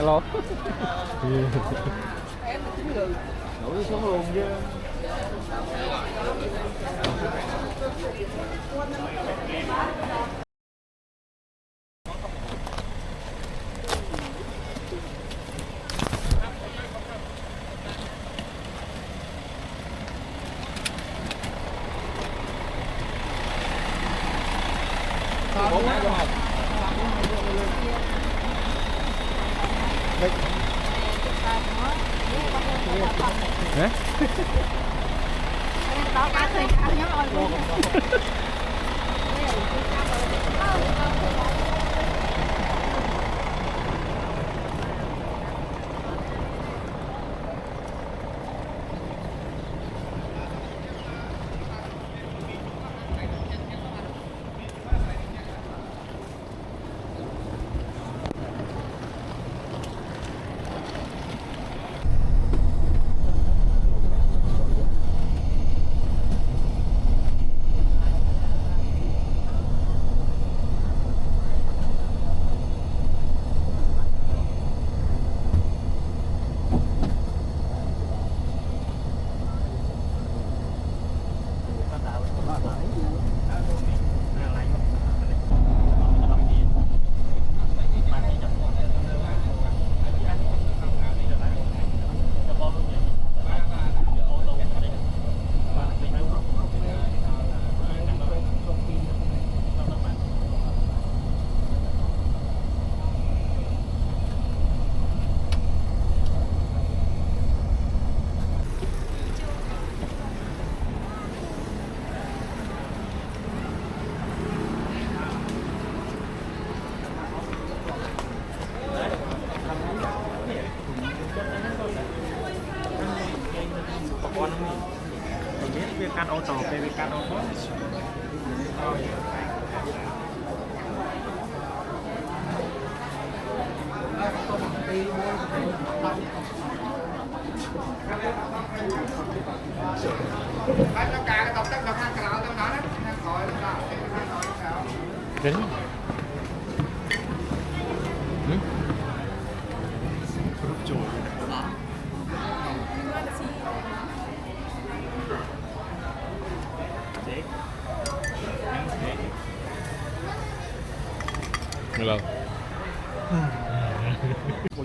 hello Nổi xuống luôn chứ. Hả? Đó cá thì ăn nhớ rồi luôn. Cắt ô tô, về cắt ô tô. Đến hello Cô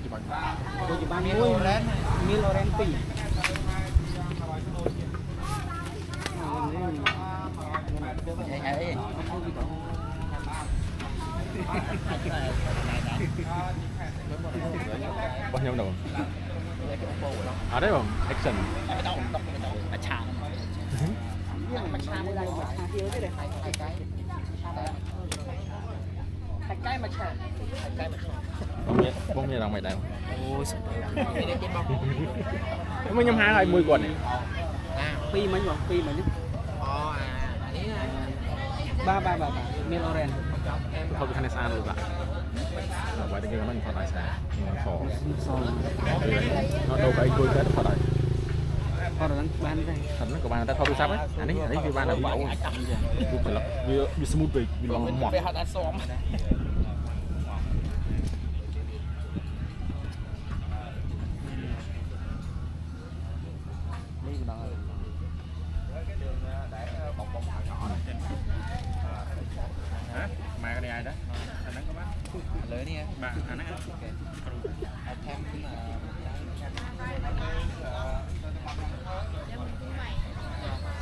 chụp ảnh muối lên, miếng loren pì. bao nhiêu đồng à đấy không action bông như đồng mày đâu mới nhâm hai lại 10 quần này Pi mấy bọn pi mấy nhá. Ba miếng loren. thôi cái này xa rồi bạn vậy thì cái mình phải lại xa nó đâu phải cười cái nó phải Còn là ban đây. thành nó của bạn ta thôi sắp á anh ấy vì bạn là bảo tôi phải là vì smooth vì lòng mọt mà cái này ai đó anh nó có mắt Lấy đi em. bạn anh ấy Thêm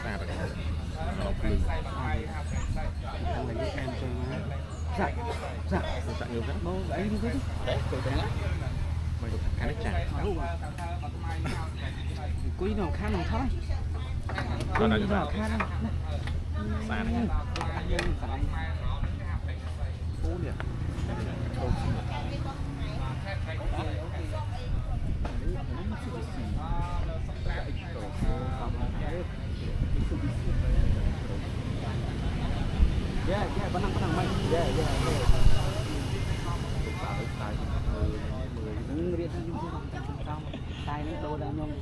xa rồi nó lư ăn lấy em chơi má. Dạ. bạn yêu lắm Đâu đấy đi đấy. Đấy, cậu đấy lắm. mày được cái nước trà Có gì nào khác nào thôi. còn là chúng Nào ta khác đâu. xa này Phố nhỉ. Yeah, benang main. Yeah. Ngelihat juga tentang tai ini đâu đang nhông.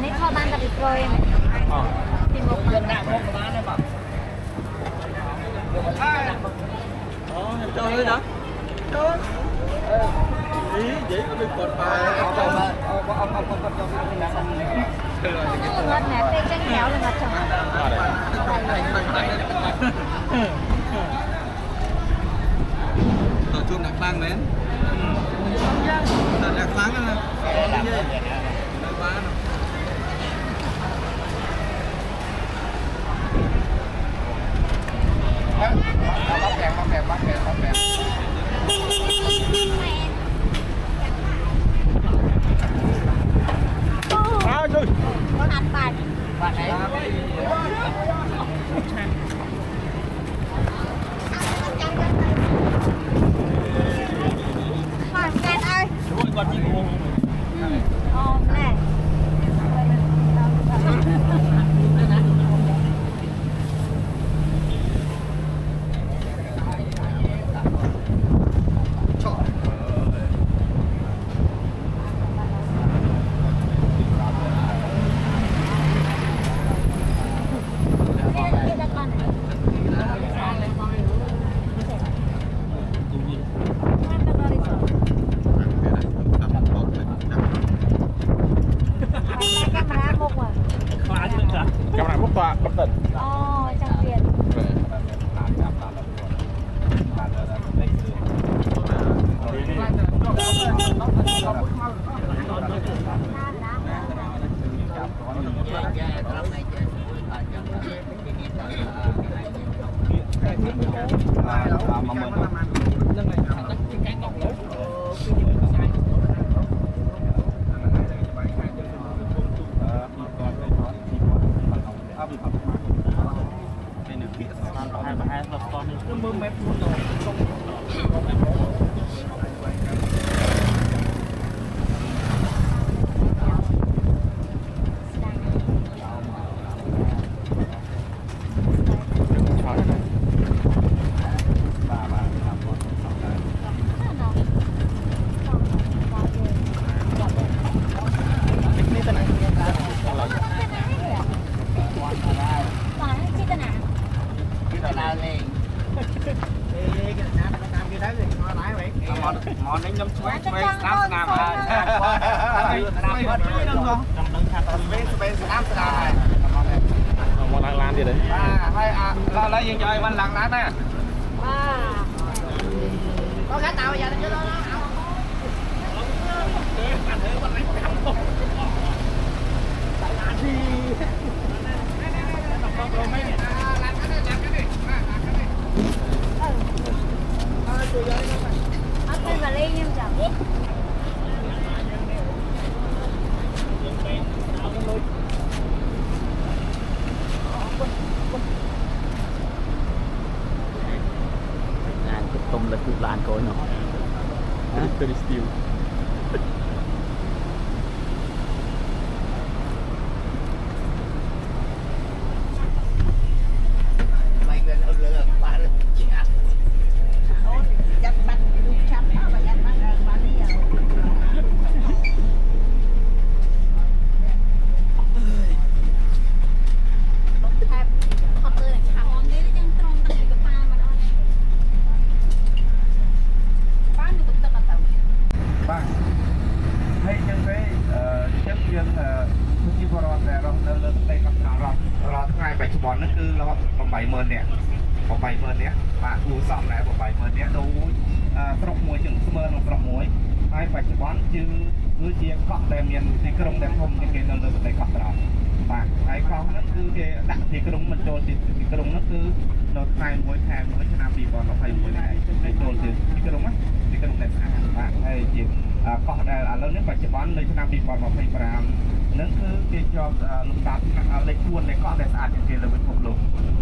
នេះខោបានតែពីក្រួយពីមុខយកដាក់មុខបានទេបងអូចូលហើយណាចូលvậy nó được cột bài ngọt nè cây trắng kéo là ngọt chồng tao chuông đặt vang mến đặt vang đó nè bác kèm bạn ấy bạn kẹt ơi con chị cô này camera bốc tọa bật tận chẳng tiền món đánh nhâm chuối chuối Nam Nam à món ăn lan gì đấy hay à lấy gì chơi văn lặng lát nè có cá tàu giờ nó Hãy subscribe cho kênh Ghiền Mì Gõ để không tôm là cục làn coi nó Victory Steel bạn cú xong lại của 70,000 nè đâu trọc muối chừng summer nó trọc muối hai phải chụp bắn chứ cứ chia cọ đem miền thì cái đồng đem không những cái nó được để cọ đó bạn hai con nó cứ cái đặt thì cái đồng mình trôn thì cái đồng nó cứ nó thay muối cho nam thì còn nó thay muối này để trôn thì cái đồng á thì cái đồng này sạch bạn hay chỉ cọ đây là lớn nhất phải chụp bắn lên cho nam thì còn nó thay vào nó cứ cái cho lục tạp lấy cuốn lấy cọ để sạch thì là mình không lục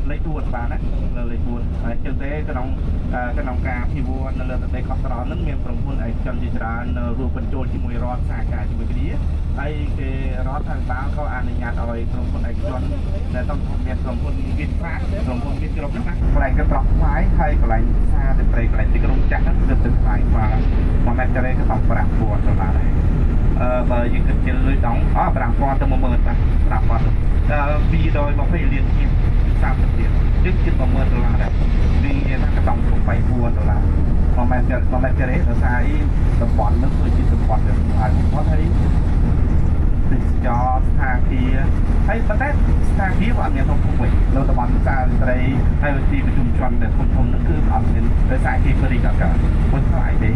lấy tuột vào đấy lấy tuột thực tế cái nòng cà thì vua nó là đây có đó nó miền from quân ấy trong chỉ ra rùa phần trôn chỉ mùi rót xả cả chỉ mùi cái đĩa đây cái rót thằng báo có ăn nhạt rồi from quân ấy chọn đểต้องmiền from quân viên phát from quân viên kêu nó cái này cái trọc phái hay cái này xa từ đây cái này thì cái đồng chắc nó được từ phái và mà mẹ cho đây cái phòng bạc buồn rồi là đây បើយើងគិតជាលុយដង5,000 ទៅ 10000 បាទ 5,000 ពីដោយ20លានជាង30លានជិត$10000 ដែរវាថាកង់$24 1 ម៉ែត្ររ៉េដោយសារអីតំបន់នោះគឺជាតំបន់ដែលស្អាតបំផុតហើយទេសចរស្ថានភាពហើយប៉ុន្តែស្ថានភាពអត់មានធំធំវិញនៅតំបន់សាត្រីហើយទីប្រជុំជនដែលធំៗនោះគឺអត់មានដោយសារគេព្រីកកើតមិនខ្លាយទេ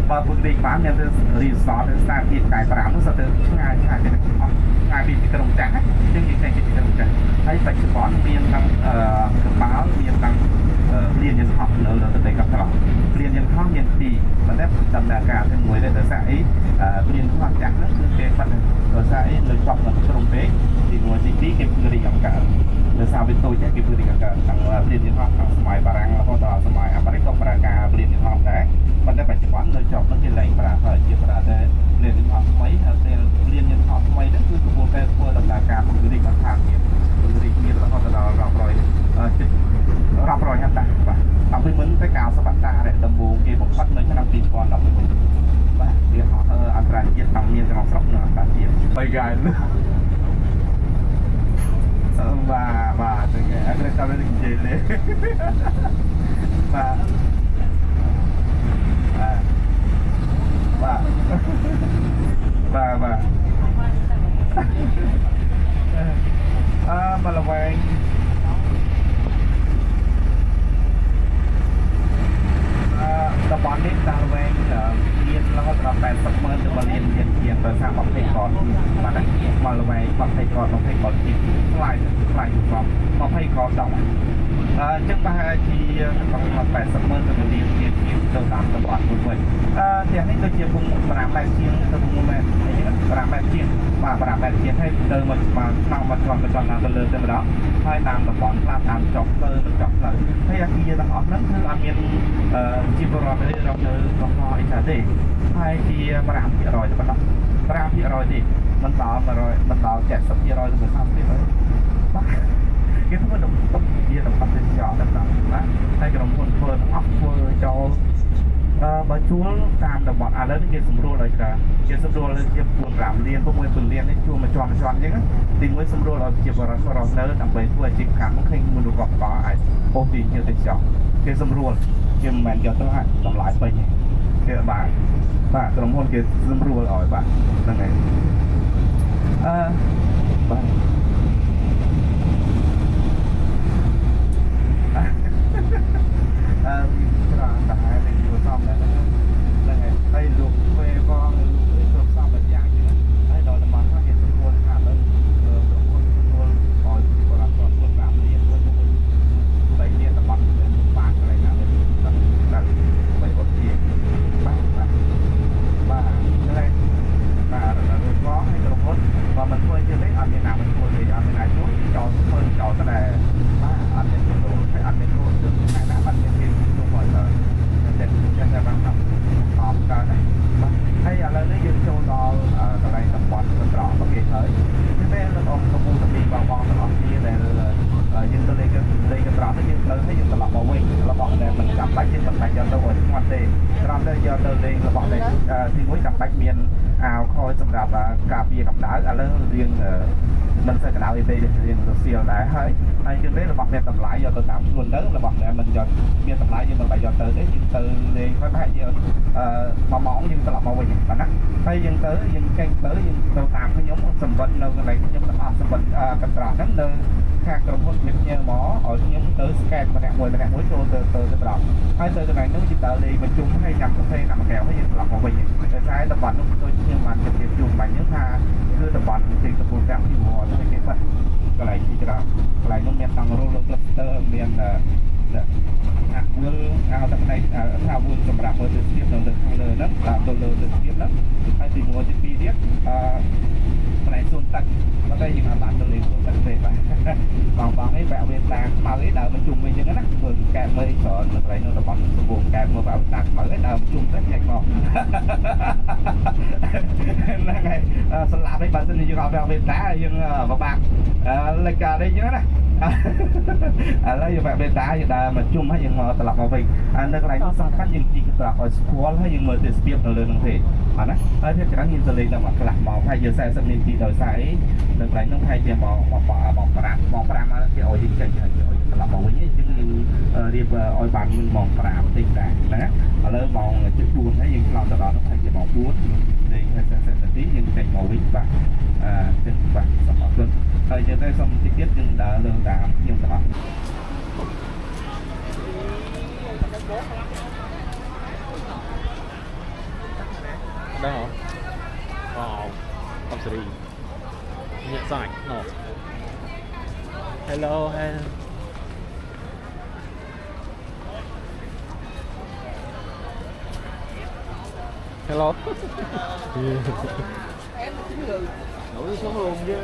បើពុទ្ធលេខបានមានរីសតស្ថានភាពកាយ5នោះទៅឆ្ងាយទៅអស់ឆ្ងាយពីទីក្រុងចាស់ចឹងយើងចេញពីទីក្រុងចាស់ហើយបច្ចុប្បន្នមានទាំងកប៉ាល់មានទាំងលានយន្តហោះនៅទៅទីកន្ត្រងលានយន្តហោះមានពីរប៉ុន្តែដំណើរការទាំងមួយដែរដោយសារអីលានយន្តហោះចាស់នោះគឺគេបាត់ដោយសារអីលើចប់នៅក្រុងពេកទី1ទី2គេព្រីកកើតដោយសារវាតូចគេព្រីកកើតទាំងលានយន្តហោះខាងសម័យបារាំងរហូតដល់សម័យអាមេរិកក៏ប្រើការលានយន្តហោះដែរប៉ុន្តែបច្ចុប្បន្ននៅចប់នោះគេលែងប្រើហើយជាប្រើតែលានយន្តហោះថ្មីហើយលានយន្តហោះថ្មីហ្នឹងគឺកំពុងតែធ្វើដំណើរការព្រីកបន្ថែមទៀតព្រីកមានរហូតដល់រាប់រយហត្ថបាទតាំងពីមុនទៅ90ហត្ថដែរដំបូងគេបំផុតនៅឆ្នាំ2011បាទវាអន្តរជាតិតាំងមានក្នុងស្រុកនៅអន្តរជាតិបីកាយបាទទៅគេអត់ត្រូវតាមនិយាយទេបាទមកល្វែងតំបន់នេះតាមល្វែងមានរហូតដល់80,000 ទៅ1លានជាងដោយសារ20កតបាទមកល្វែង20កតជាខ្លាយទៅផង20កតដល់អញ្ចឹងប្រហែលជា80,000 ទៅ1លានជាងទៅតាមតំបន់មួយផ្ទះនេះដូចជាពុំ5ម៉ែត្រជាងទៅ6ម៉ែត្រ5ម៉ែត្រជាងបាទ5ម៉ែត្រជាងហើយទៅមកឆ្នាំមកជាន់ទៅលើទៅម្ដងហើយតាមតំបន់ខ្លះតាមចុកទៅហើយអាគារទាំងអស់ហ្នឹងគឺអត់មានជីវរដ្ឋទេរកនៅក្នុងអីចាទេហើយជា 5% ទៅប៉ុណ្ណោះ 5% ទេមិនដល់100មិនដល់ 70% ទៅ30%បាទគេធ្វើតំបន់ជាតំបន់ទេសចរណ៍ដល់ណាហើយក្រុមហ៊ុនធ្វើទាំងអស់ធ្វើចូលបើជួលតាមតំបន់ឥឡូវនេះគេសម្រួលឲ្យច្រើនគេសម្រួលជា4-5លាន6-7លាននេះជួលមកជាន់អញ្ចឹងទីមួយសម្រួលឲ្យជាបរិសុទ្ធរស់នៅដើម្បីធ្វើអាជីវកម្មឃើញមនុស្សកកអាចអូសទីជាទេសចរណ៍គេសម្រួលជាមិនមែនយកទៅឲ្យតម្លៃពេញទេគេបាទក្រុមហ៊ុនគេសម្រួលឲ្យបាទហ្នឹងហើយបាទច្រើនតែហើយយល់សំដែរហ្នឹងហើយលោកពេលបងលោកគ្រប់សំបែបយ៉ាងហ្នឹងហើយដល់តំបន់ហ្នឹងគេសម្រួលថាទៅក្រុមហ៊ុនសម្រួលឲ្យបរិសុទ្ធ5លាន3លានតំបន់បានកន្លែងណាទៅបីអត់ជាបាទហើយបាទរួចផងឲ្យក្រុមហ៊ុនបើមិនធ្វើជាទេអត់មានណាមិនធ្វើទេអត់មានណាជួយចោលធ្វើចោលតែបាទអត់មានចូលហើយអត់មានចូលទៅណាណាបាត់មានគេចូលមកទៅតែចឹងតែបានអត់កើតដែរបាទហើយឥឡូវនេះយើងចូលដល់កន្លែងតំបន់ត្រង់ប្រកេតហើយតែលោកអ៊ំកំពុងតែបងទាំងអស់គ្នាដែលយើងទៅលេងកត្រង់ទៅយើងត្រូវឲ្យយើងត្រឡប់មកវិញរបស់ដែលមិនចាំបាច់យើងមិនបាច់យកទៅឲ្យស្ងាត់ទេត្រង់ទៅយកទៅលេងរបស់ដែលទីមួយចាំបាច់មានអាវខោសម្រាប់ការពារកម្ដៅឥឡូវរៀងមិនសូវកណ្ដៅអីទេរៀងរសៀលដែរហើយយើងទេរបស់មានតម្លៃយកទៅតាមខ្លួនទៅរបស់ដែលមិនយកមានតម្លៃយើងមិនបាច់យកទៅទេយើងទៅលេងគាត់ប្រហែលជា1ម៉ោងយើងត្រឡប់មកវិញបាទណាហើយយើងទៅយើងចេញទៅយើងទៅតាមខ្ញុំសម្បត្តិនៅកន្លែងខ្ញុំទាំងអស់សម្បត្តិកន្ត្រកហ្នឹងនៅខាងក្រុមហ៊ុនខ្ញុំញ៉ាំមកឲ្យខ្ញុំទៅស្កែនម្នាក់មួយចូលទៅត្រង់ហើយទៅកន្លែងហ្នឹងយើងទៅលេងបញ្ជុំហើយញ៉ាំកាហ្វេញ៉ាំកែវហើយយើងត្រឡប់មកវិញតែតែតំបន់នោះដូចខ្ញុំបានជម្រាបជូនបាញ់ហ្នឹងថាគឺតំបន់ទីកំពូលទាំងពីវត្តហ្នឹងគេបាត់កន្លែងទីច្រើនកន្លែងនោះមានទាំងរលក cluster មានអាវទឹកណៃថាវល់សម្រាប់មើលទស្សនវិជ្ជានៅខាងលើហ្នឹងដល់ទៅលើទស្សនវិជ្ជាហ្នឹងហើយទី1ទី2ទៀតកន្លែងសួនទឹកមកតែយើងអាចបានទៅលេងសួនទឹកទេបាទបងឯងបែបវាតាខ្មៅឯដើរមកជុំវិញអញ្ចឹងណាមើលកែបមើលច្រើននៅកន្លែងនោះតំបន់សង្គមកែបមើលបែបតាខ្មៅឯដើរជុំទៅញ៉ាច់មកហ្នឹងហើយស្លាប់ឯបើសិនជាយើងអត់បែបវាតាយើងពិបាកលេខការនេះអញ្ចឹងណាឥឡូវយើងបែបវាតាយើងដើរមកជុំហើយយើងមកត្រឡប់មកវិញនៅកន្លែងនោះសំខាន់យើងជីក ប្រាប់ឲ្យស្គាល់ហើយយើងមើលទេសភាពនៅលើនឹងទេអត់ណាហើយភាគច្រើនយើងទៅលេងតែមកខ្លះមកហើយយើង40នាទីដោយសារអីនៅកន្លែងនោះហើយជាមក5មក5មកគេឲ្យយើងចេញហើយគេឲ្យត្រឡប់មកវិញយើងរៀបឲ្យបានមុនម៉ោង5តិចដែរណាឥឡូវម៉ោង4ហើយយើងឆ្លងទៅដល់នោះហើយជាម៉ោង4លេង40នាទីយើងចេញមកវិញបាទចឹងបាទសូមអរគុណហើយយើងទៅសូមតិចទៀតយើងដើរលើតាមខ្ញុំទាំងអស់ đây hả wow không xử lý nhận giải no hello hello hello nổi xuống luôn chứ